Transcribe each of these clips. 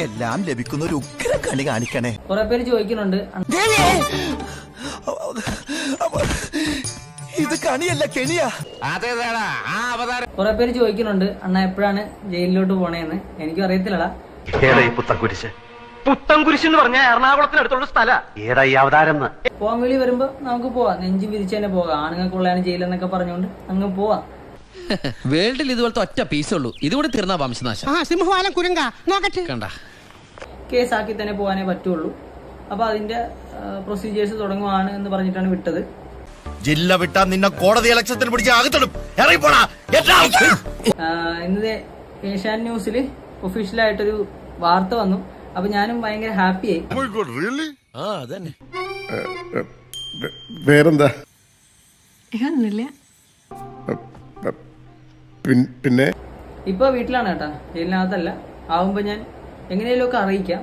എല്ലാം ലഭിക്കുന്ന ഒരു ഉഗ്ര കളി കാണിക്കണേ. കുറെ പേര് ചോദിക്കുന്നുണ്ട്, ഇത് കണിയല്ല കെണിയാ. കുറെ പേര് ചോദിക്കുന്നുണ്ട് അണ്ണ എപ്പോഴാണ് ജയിലിലോട്ട് പോണേന്ന്. എനിക്കും അറിയത്തില്ലടാ. പുത്തൻകുരിശ് എന്ന് പറഞ്ഞ എറണാകുളത്തിനടുത്തുള്ള സ്ഥല ഏതാ ഈ അവതാരം? പോകാൻ വിളി വരുമ്പോ നമുക്ക് പോവാം, നെഞ്ചും വിരിച്ച് തന്നെ പോകാം. ആണുങ്ങൾക്കുള്ളതാണ് ജയിലെന്നൊക്കെ പറഞ്ഞുകൊണ്ട് അങ്ങ് പോവാം. വേൾഡിൽ ഇതുപോലത്തെ ഒറ്റ പീസേ ഉള്ളൂ. ഇതുകൂടെ തീർന്ന വംശനാശം. സിംഹവാലം കുരങ്ങ നോക്കട്ടെ. കണ്ട കേസാക്കി തന്നെ പോകാനേ പറ്റുള്ളൂ. അപ്പൊ അതിന്റെ പ്രൊസീജിയേഴ്സ് തുടങ്ങുവാണ് എന്ന് പറഞ്ഞിട്ടാണ് വിട്ടത്. ജില്ല വിട്ടാ നിന്നെ കോടതി ഇലക്ഷത്തിന് പിടിച്ച് അകത്തിടും. ഇന്നത്തെ ഏഷ്യാൻ ന്യൂസിൽ ഒഫീഷ്യലായിട്ടൊരു വാർത്ത വന്നു. അപ്പൊ ഞാനും ഭയങ്കര ഹാപ്പിയായി. വേറെന്താ? പിന്നെ ഇപ്പൊ വീട്ടിലാണ് കേട്ടാ, ജയിലിനകത്തല്ല. ആവുമ്പോ ഞാൻ എങ്ങനെയും ഒക്കെ അറിയിക്കാം.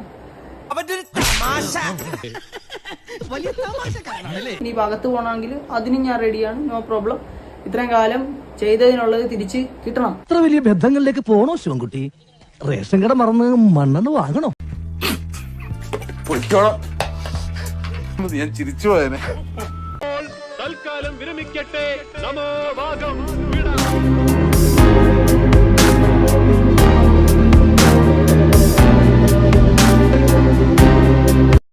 ഇനി അകത്ത് പോകണമെങ്കിൽ അതിനും ഞാൻ റെഡിയാണ്, നോ പ്രോബ്ലം. ഇത്രയും കാലം ചെയ്തതിനുള്ളത് തിരിച്ച് കിട്ടണം. അത്ര വലിയ ബന്ധങ്ങളിലേക്ക് പോണോ ശിവൻകുട്ടി? റേഷൻ കട മറന്ന് മണ്ണെണ്ണ വാങ്ങണോ? ഞാൻ ചിരിച്ചു പോയനെ. തൽക്കാലം വിരമിക്കട്ടെ. നമോ ഭാഗം.